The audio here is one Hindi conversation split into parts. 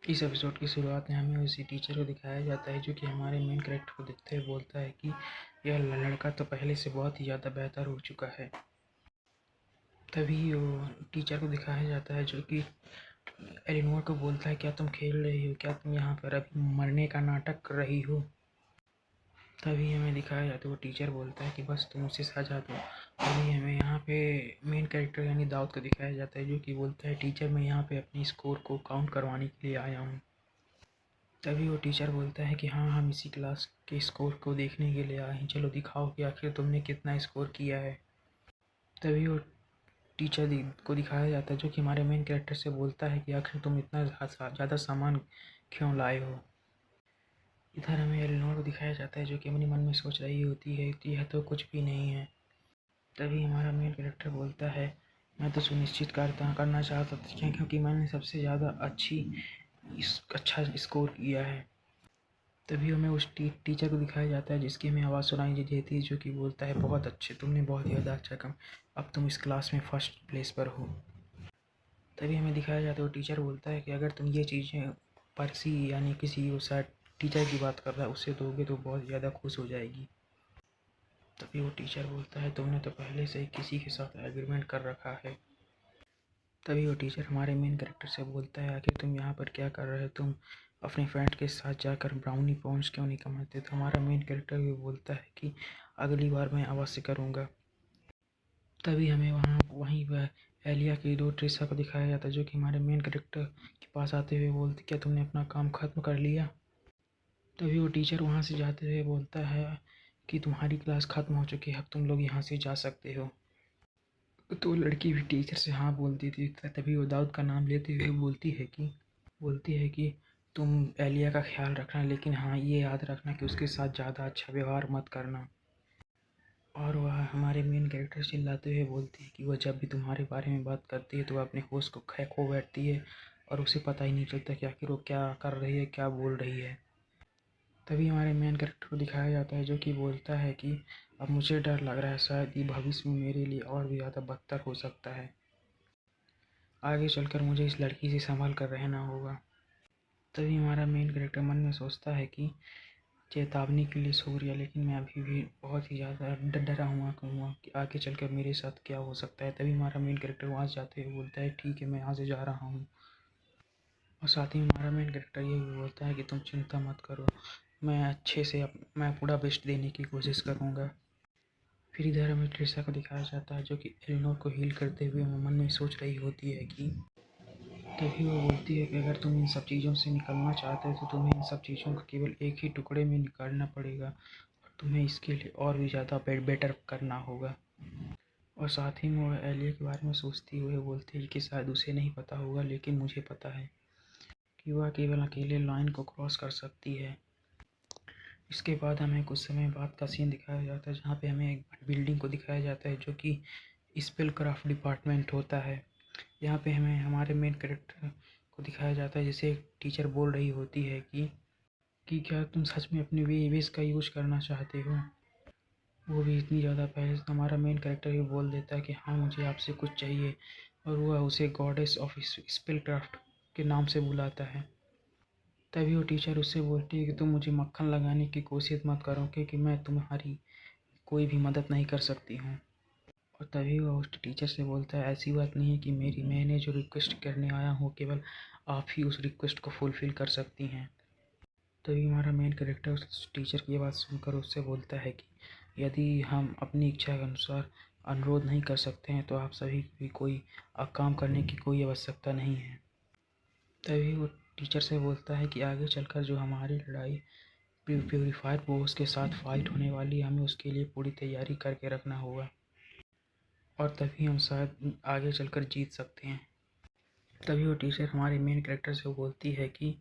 इस एपिसोड की शुरुआत में हमें उसी टीचर को दिखाया जाता है जो कि हमारे मेन कैरेक्टर को देखते हुए बोलता है कि यह लड़का तो पहले से बहुत ही ज़्यादा बेहतर हो चुका है। तभी वो टीचर को दिखाया जाता है जो कि एलिनोर को बोलता है, क्या तुम खेल रही हो? क्या तुम यहाँ पर अभी मरने का नाटक कर रही हो? तभी हमें दिखाया जाता है, वो टीचर बोलता है कि बस तुम उसे सजा दो। तभी हमें यहाँ पे मेन कैरेक्टर यानी दाऊद को दिखाया जाता है जो कि बोलता है, टीचर मैं यहाँ पे अपनी स्कोर को काउंट करवाने के लिए आया हूँ। तभी वो टीचर बोलता है कि हाँ, हम इसी क्लास के स्कोर को देखने के लिए आए हैं, चलो दिखाओ कि आखिर तुमने कितना स्कोर किया है। तभी वो टीचर को दिखाया जाता है जो कि हमारे मेन कैरेक्टर से बोलता है कि आखिर तुम इतना ज़्यादा सामान क्यों लाए हो। इधर हमें एलिनोर को दिखाया जाता है जो कि अपने मन में सोच रही होती है कि यह तो कुछ भी नहीं है। तभी हमारा मेन कैरेक्टर बोलता है, मैं तो सुनिश्चित करना चाहता था क्योंकि मैंने सबसे ज़्यादा अच्छा स्कोर किया है। तभी हमें उस टीचर को दिखाया जाता है जिसकी हमें आवाज़ सुनाई देती है जो कि बोलता है, बहुत अच्छे, तुमने बहुत ही ज़्यादा अच्छा काम, अब तुम इस क्लास में फर्स्ट प्लेस पर हो। तभी हमें दिखाया जाता है, वो टीचर बोलता है कि अगर तुम ये चीज़ें परसी यानी किसी वो शायद टीचर की बात कर रहा है उससे दोगे तो बहुत ज़्यादा खुश हो जाएगी। तभी वो टीचर बोलता है, तुमने तो पहले से ही किसी के साथ एग्रीमेंट कर रखा है। तभी वो टीचर हमारे मेन कैरेक्टर से बोलता है, आखिर तुम यहाँ पर क्या कर रहे हो? तुम अपने फ्रेंड के साथ जाकर ब्राउनी पॉइंट्स क्यों नहीं कमाते? तो हमारा मेन कैरेक्टर भी बोलता है कि अगली बार मैं अवश्य करूँगा। तभी हमें वहीं पर एलिया की दो ट्रिसा को दिखाया जाता है जो कि हमारे मेन कैरेक्टर के पास आते हुए बोलते, क्या तुमने अपना काम ख़त्म कर लिया? तभी वो टीचर वहाँ से जाते हुए बोलता है कि तुम्हारी क्लास ख़त्म हो चुकी है, अब तुम लोग यहाँ से जा सकते हो। तो लड़की भी टीचर से हाँ बोलती थी। तभी वो दाऊद का नाम लेते हुए बोलती है कि तुम एलिया का ख्याल रखना, लेकिन हाँ ये याद रखना कि उसके साथ ज़्यादा अच्छा व्यवहार मत करना। और वह हमारे मेन कैरेक्टर चिल्लाते हुए बोलती है कि वह जब भी तुम्हारे बारे में बात करती है तो वह अपने होश को खो बैठती है और उसे पता ही नहीं चलता कि आखिर वो क्या कर रही है, क्या बोल रही है। तभी हमारे मेन कैरेक्टर को दिखाया जाता है जो कि बोलता है कि अब मुझे डर लग रहा है, शायद ये भविष्य में मेरे लिए और भी ज़्यादा बदतर हो सकता है। आगे चलकर मुझे इस लड़की से संभल कर रहना होगा। तभी हमारा मेन कैरेक्टर मन में सोचता है कि चेतावनी के लिए शुक्रिया, लेकिन मैं अभी भी बहुत ही ज़्यादा डरा हुआ कहूँगा कि आगे चलकर मेरे साथ क्या हो सकता है। तभी हमारा मेन कैरेक्टर वहाँ से जाते हुए बोलता है, ठीक है मैं यहाँ से जा रहा हूँ। और साथ ही हमारा मेन कैरेक्टर ये भी बोलता है कि तुम चिंता मत करो, मैं पूरा बेस्ट देने की कोशिश करूँगा। फिर इधर हमें ट्रिसा को दिखाया जाता है जो कि एलिनोर को हील करते हुए मन में सोच रही होती है कि तभी वो बोलती है कि अगर तुम इन सब चीज़ों से निकलना चाहते हो तो तुम्हें इन सब चीज़ों को केवल एक ही टुकड़े में निकालना पड़ेगा और तुम्हें इसके लिए और भी ज़्यादा बेटर करना होगा। और साथ ही में वो एलिया के बारे में सोचती हुए बोलती है कि शायद उसे नहीं पता होगा, लेकिन मुझे पता है कि वह केवल अकेले लाइन को क्रॉस कर सकती है। इसके बाद हमें कुछ समय बाद का सीन दिखाया जाता है जहाँ पे हमें एक बिल्डिंग को दिखाया जाता है जो कि स्पेल क्राफ्ट डिपार्टमेंट होता है। यहाँ पे हमें हमारे मेन कैरेक्टर को दिखाया जाता है जिसे एक टीचर बोल रही होती है कि क्या तुम सच में अपने विश का यूज करना चाहते हो? वो भी इतनी ज़्यादा पहले से हमारा मेन कैरेक्टर ही बोल देता है कि हाँ मुझे आपसे कुछ चाहिए, और वह उसे गॉडेस ऑफ स्पेल क्राफ्ट के नाम से बुलाता है। तभी वो टीचर उससे बोलती है कि तुम मुझे मक्खन लगाने की कोशिश मत करो क्योंकि मैं तुम्हारी कोई भी मदद नहीं कर सकती हूँ। और तभी वह उस टीचर से बोलता है, ऐसी बात नहीं है कि मैंने जो रिक्वेस्ट करने आया हूँ केवल आप ही उस रिक्वेस्ट को फुलफ़िल कर सकती हैं। तभी हमारा मेन कैरेक्टर उस टीचर की बात सुनकर उससे बोलता है कि यदि हम अपनी इच्छा के अनुसार अनुरोध नहीं कर सकते हैं तो आप सभी भी कोई काम करने की कोई आवश्यकता नहीं है। तभी वो टीचर से बोलता है कि आगे चलकर जो हमारी लड़ाई प्यूरीफायर बोस के साथ फाइट होने वाली है, हमें उसके लिए पूरी तैयारी करके रखना होगा और तभी हम शायद आगे चलकर जीत सकते हैं। तभी वो टीचर हमारे मेन कैरेक्टर से बोलती है कि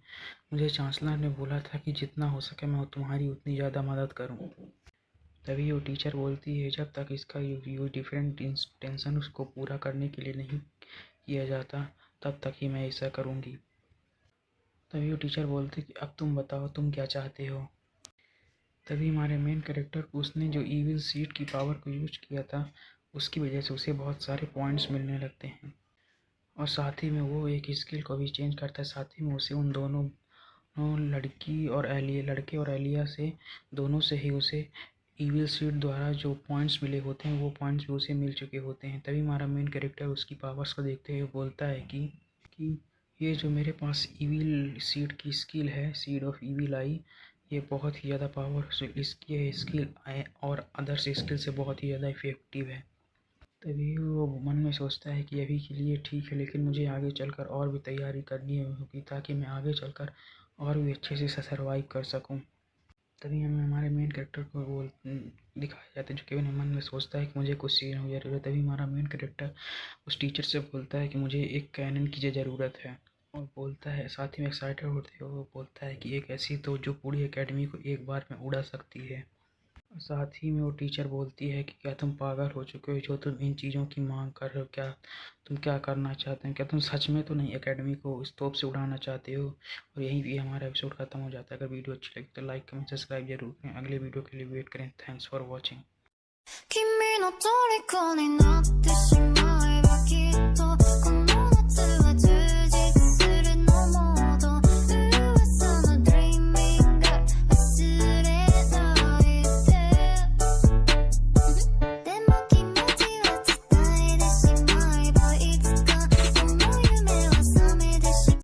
मुझे चांसलर ने बोला था कि जितना हो सके मैं तुम्हारी उतनी ज़्यादा मदद करूं। तभी वो टीचर बोलती है, जब तक इसका यूज डिफरेंट इंटेंशन उसको पूरा करने के लिए नहीं किया जाता तब तक ही मैं ऐसा करूंगी। तभी वो टीचर बोलती है कि अब तुम बताओ तुम क्या चाहते हो। तभी हमारे मेन कैरेक्टर को उसने जो ईविल सीड की पावर को यूज किया था उसकी वजह से उसे बहुत सारे पॉइंट्स मिलने लगते हैं और साथ ही में वो एक स्किल को भी चेंज करता है। साथ ही में उसे उन दोनों लड़के और एलिया से दोनों से ही उसे ईविल सीड द्वारा जो पॉइंट्स मिले होते हैं वो पॉइंट्स भी उसे मिल चुके होते हैं। तभी हमारा मेन कैरेक्टर उसकी पावर्स को देखते हुए बोलता है कि ये जो मेरे पास ईविल सीड की स्किल है, सीड ऑफ ईविल आई, ये बहुत ही ज़्यादा पावरफुल इसकी है स्किल और अदर्स स्किल से बहुत ही ज़्यादा इफ़ेक्टिव है। तभी वो मन में सोचता है कि अभी के लिए ठीक है, लेकिन मुझे आगे चलकर और भी तैयारी करनी होगी ताकि मैं आगे चलकर और भी अच्छे से सर्वाइव कर सकूं। तभी हमें हमारे मेन कैरेक्टर को वो दिखाया जाता है जो कि अपने मन में सोचता है कि मुझे कुछ सीखने की ज़रूरत है। तभी हमारा मेन कैरेक्टर उस टीचर से बोलता है कि मुझे एक कैनन की ज़रूरत है, और बोलता है, साथ ही में एक्साइटेड होते हुए वो बोलता है कि एक ऐसी तो जो पूरी एकेडमी को एक बार में उड़ा सकती है। साथ ही में वो टीचर बोलती है कि क्या तुम पागल हो चुके हो जो तुम इन चीज़ों की मांग कर रहे हो? क्या तुम क्या करना चाहते हैं? क्या तुम सच में तो नहीं एकेडमी को इस तोप से उड़ाना चाहते हो? और यहीं भी हमारा एपिसोड खत्म हो जाता है। अगर वीडियो अच्छी लगी तो लाइक कमेंट सब्सक्राइब जरूर करें। अगले वीडियो के लिए वेट करें। Thanks for watching.